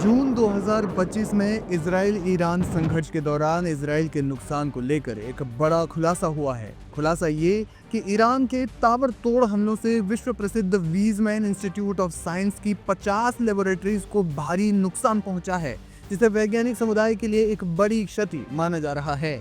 जून 2025 में Israel Iran संघर्ष के दौरान इजराइल के नुकसान को लेकर एक बड़ा खुलासा हुआ है। खुलासा ये कि ईरान के ताबड़तोड़ हमलों से विश्व प्रसिद्ध वीजमैन इंस्टीट्यूट ऑफ साइंस की 50 लेबोरेटरीज को भारी नुकसान पहुंचा है, जिसे वैज्ञानिक समुदाय के लिए एक बड़ी क्षति माना जा रहा है।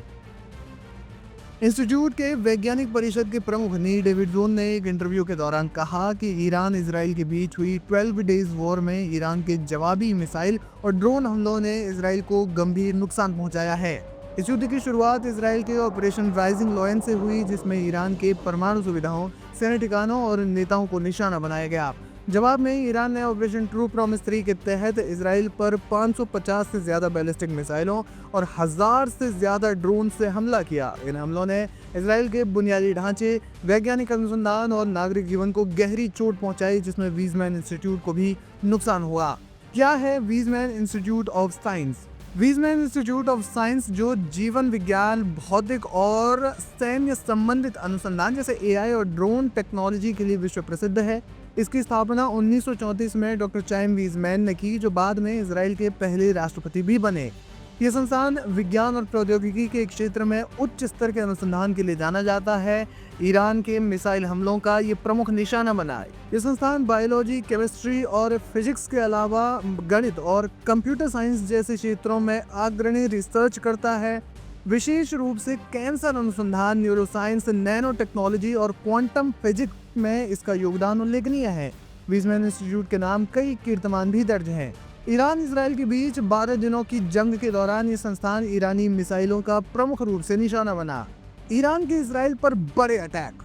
इंस्टीट्यूट के वैज्ञानिक परिषद के प्रमुख नील डेविडसन ने एक इंटरव्यू के दौरान कहा कि ईरान इजराइल के बीच हुई 12 डेज वॉर में ईरान के जवाबी मिसाइल और ड्रोन हमलों ने इजराइल को गंभीर नुकसान पहुंचाया है। इस युद्ध की शुरुआत इजराइल के ऑपरेशन राइजिंग लायन से हुई, जिसमें ईरान के परमाणु सुविधाओं, सैन्य ठिकानों और नेताओं को निशाना बनाया गया। जवाब में ईरान ने ऑपरेशन ट्रू प्रॉमिस 3 के तहत इजराइल पर 550 से ज्यादा बैलिस्टिक मिसाइलों और 1000 से ज्यादा ड्रोन से हमला किया। इन हमलों ने इजराइल के बुनियादी ढांचे, वैज्ञानिक अनुसंधान और नागरिक जीवन को गहरी चोट पहुंचाई, जिसमें वीजमैन इंस्टीट्यूट को भी नुकसान हुआ। क्या है Weissman institute of science? Weissman institute of science, जो जीवन विज्ञान, भौतिक और सैन्य संबंधित अनुसंधान जैसे AI और ड्रोन टेक्नोलॉजी के लिए विश्व प्रसिद्ध है। इसकी स्थापना 1934 में डॉक्टर चाइम वीजमैन ने की, जो बाद में इजराइल के पहले राष्ट्रपति भी बने। यह संस्थान विज्ञान और प्रौद्योगिकी के क्षेत्र में उच्च स्तर के अनुसंधान के लिए जाना जाता है। ईरान के मिसाइल हमलों का ये प्रमुख निशाना बना है। यह संस्थान बायोलॉजी, केमिस्ट्री और फिजिक्स के अलावा गणित और कंप्यूटर साइंस जैसे क्षेत्रों में अग्रणी रिसर्च करता है। विशेष रूप से कैंसर अनुसंधान, न्यूरोसाइंस, नैनो टेक्नोलॉजी और क्वांटम फिजिक्स में इसका योगदान उल्लेखनीय है। वीजमैन इंस्टीट्यूट के नाम कई कीर्तिमान भी दर्ज हैं। ईरान इजराइल के बीच 12 दिनों की जंग के दौरान ये संस्थान ईरानी मिसाइलों का प्रमुख रूप से निशाना बना। ईरान के इजराइल पर बड़े अटैक।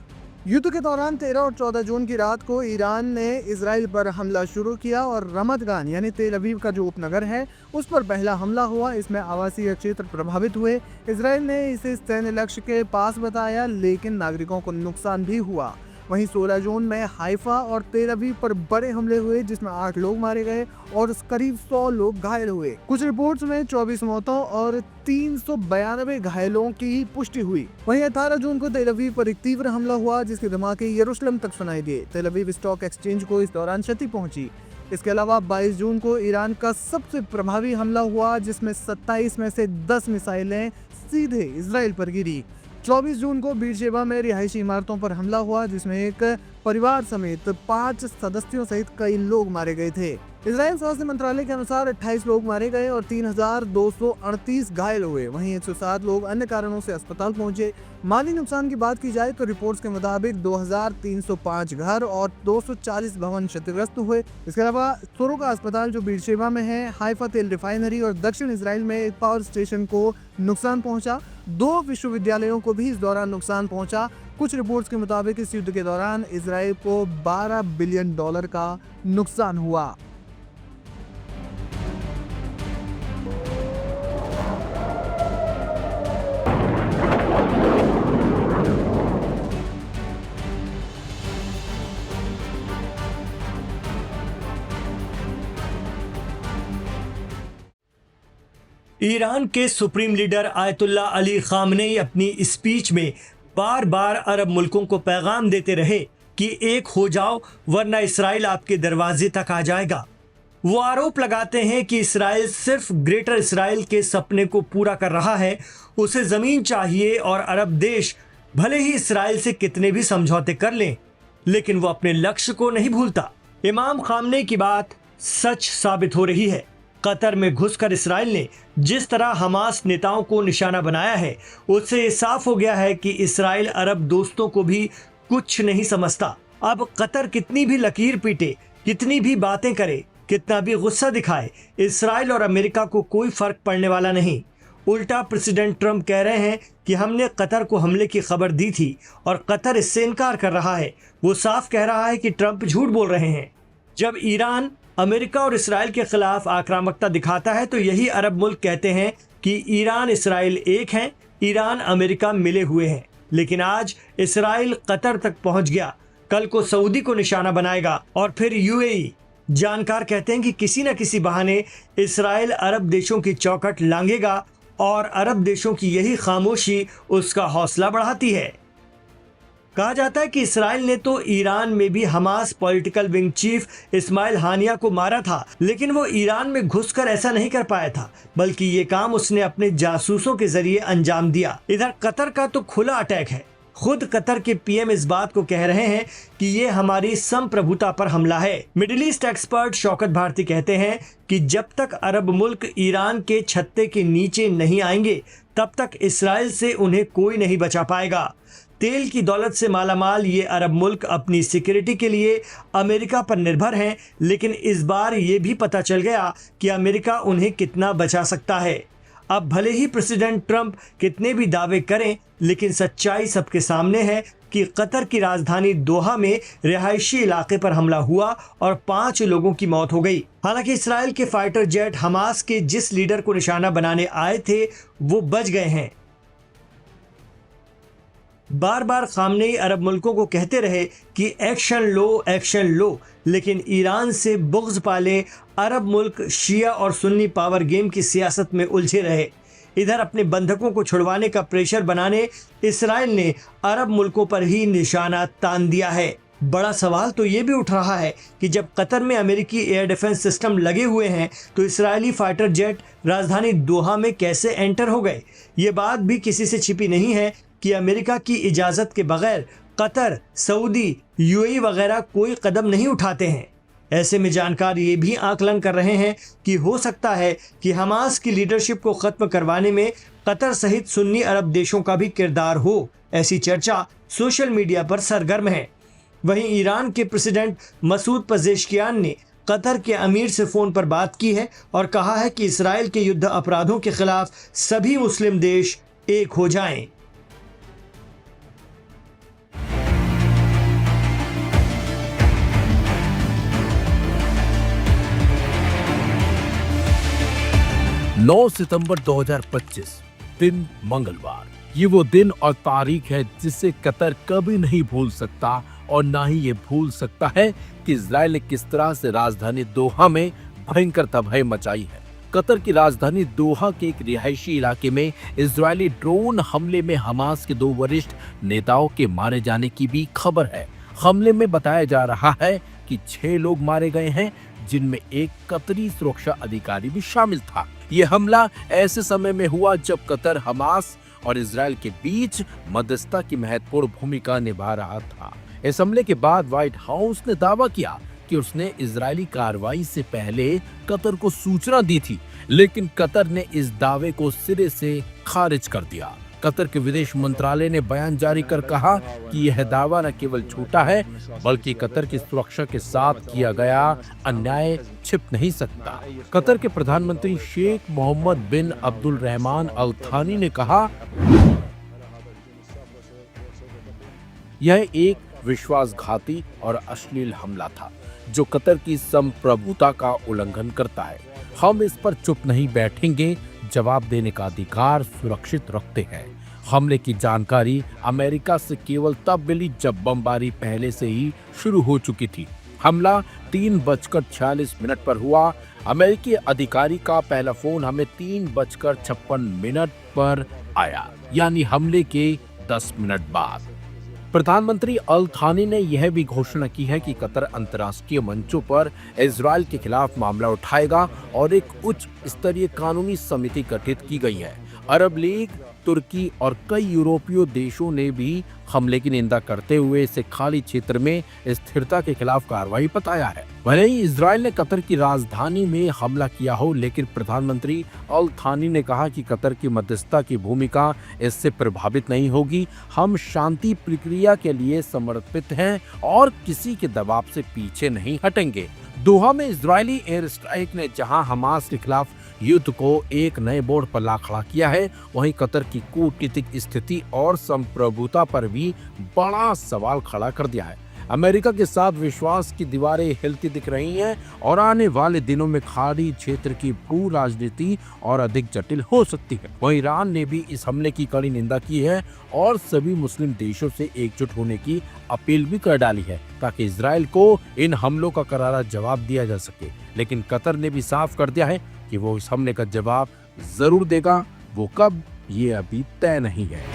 युद्ध के दौरान 13 और 14 जून की रात को ईरान ने इजराइल पर हमला शुरू किया और रमत गान यानी तेल अवीव का जो उपनगर है, उस पर पहला हमला हुआ। इसमें आवासीय क्षेत्र प्रभावित हुए। इजराइल ने इसे सैन्य लक्ष्य के पास बताया, लेकिन नागरिकों को नुकसान भी हुआ। वहीं 16 जून में हाइफा और तेल अवीव पर बड़े हमले हुए, जिसमें 8 लोग मारे गए और करीब 100 लोग घायल हुए। कुछ रिपोर्ट्स में 24 मौतों और 392 घायलों की पुष्टि हुई। वहीं 18 जून को तेल अवीव पर एक तीव्र हमला हुआ, जिसके धमाके यरूशलेम तक सुनाई दिए। तेल अवीव स्टॉक एक्सचेंज को इस दौरान क्षति पहुंची। इसके अलावा 22 जून को ईरान का सबसे प्रभावी हमला हुआ, जिसमें 27 में से 10 मिसाइलें सीधे इजराइल पर गिरी। 24 जून को बीरशेबा में रिहायशी इमारतों पर हमला हुआ, जिसमें एक परिवार समेत 5 सदस्यों सहित कई लोग मारे गए थे। इजराइल स्वास्थ्य मंत्रालय के अनुसार 28 लोग मारे गए और 3238 घायल हुए। वहीं 107 लोग अन्य कारणों से अस्पताल पहुंचे। माली नुकसान की बात की जाए तो रिपोर्ट्स के मुताबिक 2305 घर और 240 भवन क्षतिग्रस्त हुए। इसके अलावा सोरोका अस्पताल जो बीरशेबा में है, हाइफा तेल रिफाइनरी और दक्षिण इजराइल में एक पावर स्टेशन को नुकसान पहुंचा। 2 विश्वविद्यालयों को भी इस दौरान नुकसान पहुंचा। कुछ रिपोर्ट्स के मुताबिक इस युद्ध के दौरान इजराइल को $12 बिलियन का नुकसान हुआ। ईरान के supreme leader ayatollah Ali Khamenei अपनी स्पीच में बार बार अरब मुल्कों को पैगाम देते रहे कि एक हो जाओ वरना इसराइल आपके दरवाजे तक आ जाएगा। वो आरोप लगाते हैं कि इसराइल सिर्फ ग्रेटर इसराइल के सपने को पूरा कर रहा है, उसे जमीन चाहिए और अरब देश भले ही इसराइल से कितने भी समझौते कर लें, लेकिन वो अपने लक्ष्य को नहीं भूलता। इमाम खामनेई की बात सच साबित हो रही है। कतर में घुसकर इसराइल ने जिस तरह हमास नेताओं को निशाना बनाया है, उससे ये साफ हो गया है कि इसराइल अरब दोस्तों को भी कुछ नहीं समझता। अब कतर कितनी भी लकीर पीटे, कितनी भी बातें करे, कितना भी गुस्सा दिखाए, इसराइल और अमेरिका को कोई फर्क पड़ने वाला नहीं। उल्टा प्रेसिडेंट ट्रंप कह रहे हैं कि हमने कतर को हमले की खबर दी थी और कतर इससे इनकार कर रहा है। वो साफ कह रहा है कि ट्रंप झूठ बोल रहे हैं। जब ईरान अमेरिका और इसराइल के खिलाफ आक्रामकता दिखाता है तो यही अरब मुल्क कहते हैं कि ईरान इसराइल एक हैं, ईरान अमेरिका मिले हुए हैं। लेकिन आज इसराइल कतर तक पहुंच गया, कल को सऊदी को निशाना बनाएगा और फिर UAE। जानकार कहते हैं कि किसी न किसी बहाने इसराइल अरब देशों की चौखट लांघेगा और अरब देशों की यही खामोशी उसका हौसला बढ़ाती है। कहा जाता है कि इसराइल ने तो ईरान में भी Hamas political wing chief Ismail Haniyeh को मारा था, लेकिन वो ईरान में घुसकर ऐसा नहीं कर पाया था, बल्कि ये काम उसने अपने जासूसों के जरिए अंजाम दिया। इधर कतर का तो खुला अटैक है। खुद कतर के पीएम इस बात को कह रहे हैं कि ये हमारी संप्रभुता पर हमला है। Middle East expert Shaukat Bharti कहते हैं कि जब तक अरब मुल्क ईरान के छत्ते के नीचे नहीं आएंगे, तब तक इसराइल से उन्हें कोई नहीं बचा पाएगा। तेल की दौलत से मालामाल ये अरब मुल्क अपनी सिक्योरिटी के लिए अमेरिका पर निर्भर हैं, लेकिन इस बार ये भी पता चल गया कि अमेरिका उन्हें कितना बचा सकता है। अब भले ही प्रेसिडेंट ट्रंप कितने भी दावे करें, लेकिन सच्चाई सबके सामने है कि कतर की राजधानी दोहा में रिहायशी इलाके पर हमला हुआ और 5 लोगों की मौत हो गई। हालांकि इसराइल के फाइटर जेट हमास के जिस लीडर को निशाना बनाने आए थे वो बच गए हैं। बार बार खामनेई अरब मुल्कों को कहते रहे कि एक्शन लो, लेकिन ईरान से बुग़्ज़ पाले अरब मुल्क शिया और सुन्नी पावर गेम की सियासत में उलझे रहे। इधर अपने बंधकों को छुड़वाने का प्रेशर बनाने इसराइल ने अरब मुल्कों पर ही निशाना तान दिया है। बड़ा सवाल तो ये भी उठ रहा है कि जब कतर में अमेरिकी एयर डिफेंस सिस्टम लगे हुए हैं, तो इसराइली फाइटर जेट राजधानी दोहा में कैसे एंटर हो गए। ये बात भी किसी से छिपी नहीं है कि अमेरिका की इजाज़त के बगैर कतर, सऊदी, यूएई वगैरह कोई कदम नहीं उठाते हैं। ऐसे में जानकार ये भी आकलन कर रहे हैं कि हो सकता है कि हमास की लीडरशिप को ख़त्म करवाने में कतर सहित सुन्नी अरब देशों का भी किरदार हो। ऐसी चर्चा सोशल मीडिया पर सरगर्म है। वहीं ईरान के प्रेसिडेंट मसूद पजेश्कियान ने कतर के अमीर से फ़ोन पर बात की है और कहा है कि इसराइल के युद्ध अपराधों के खिलाफ सभी मुस्लिम देश एक हो जाएं। नौ सितंबर 2025 दिन मंगलवार। ये वो दिन और तारीख है जिसे कतर कभी नहीं भूल सकता और ना ही ये भूल सकता है कि इजराइल ने किस तरह से राजधानी दोहा में भयंकर तबाही मचाई है। कतर की राजधानी दोहा के एक रिहायशी इलाके में इजरायली ड्रोन हमले में हमास के 2 वरिष्ठ नेताओं के मारे जाने की भी खबर है। हमले में बताया जा रहा है कि 6 लोग मारे गए हैं, जिनमें एक कतरी सुरक्षा अधिकारी भी शामिल था। ये हमला ऐसे समय में हुआ जब कतर हमास और इजराइल के बीच मध्यस्थता की महत्वपूर्ण भूमिका निभा रहा था। इस हमले के बाद व्हाइट हाउस ने दावा किया कि उसने इजरायली कार्रवाई से पहले कतर को सूचना दी थी, लेकिन कतर ने इस दावे को सिरे से खारिज कर दिया। कतर के विदेश मंत्रालय ने बयान जारी कर कहा कि यह दावा न केवल झूठा है, बल्कि कतर की सुरक्षा के साथ किया गया अन्याय छिप नहीं सकता। कतर के प्रधानमंत्री शेख मोहम्मद बिन अब्दुल रहमान अल थानी ने कहा, यह एक विश्वासघाती और अश्लील हमला था जो कतर की संप्रभुता का उल्लंघन करता है। हम इस पर चुप नहीं बैठेंगे, जवाब देने का अधिकार सुरक्षित रखते हैं। हमले की जानकारी अमेरिका से केवल तब मिली जब बमबारी पहले से ही शुरू हो चुकी थी। हमला 3:46 पर हुआ। अमेरिकी अधिकारी का पहला फोन हमें 3:56 पर आया, यानी हमले के 10 मिनट बाद। प्रधानमंत्री अल थानी ने यह भी घोषणा की है कि कतर अंतर्राष्ट्रीय मंचों पर इजराइल के खिलाफ मामला उठाएगा और एक उच्च स्तरीय कानूनी समिति गठित की गई है। अरब लीग, तुर्की और कई यूरोपीय देशों ने भी हमले की निंदा करते हुए इसे खाली क्षेत्र में स्थिरता के खिलाफ कार्रवाई बताया है। भले ही इजराइल ने कतर की राजधानी में हमला किया हो, लेकिन प्रधानमंत्री अल थानी ने कहा कि कतर की मध्यस्थता की भूमिका इससे प्रभावित नहीं होगी। हम शांति प्रक्रिया के लिए समर्पित हैं और किसी के दबाव से पीछे नहीं हटेंगे। दोहा में इजरायली एयर स्ट्राइक ने जहां हमास के खिलाफ युद्ध को एक नए बोर्ड पर ला खड़ा किया है, वहीं कतर की कूटनीतिक स्थिति और संप्रभुता पर भी बड़ा सवाल खड़ा कर दिया है। अमेरिका के साथ विश्वास की दीवारें हिलती दिख रही हैं और आने वाले दिनों में खाड़ी क्षेत्र की भू राजनीति और अधिक जटिल हो सकती है। वहीं ईरान ने भी इस हमले की कड़ी निंदा की है और सभी मुस्लिम देशों से एकजुट होने की अपील भी कर डाली है ताकि इजराइल को इन हमलों का करारा जवाब दिया जा सके। लेकिन कतर ने भी साफ कर दिया है कि वो इस हमले का जवाब जरूर देगा। वो कब, ये अभी तय नहीं है।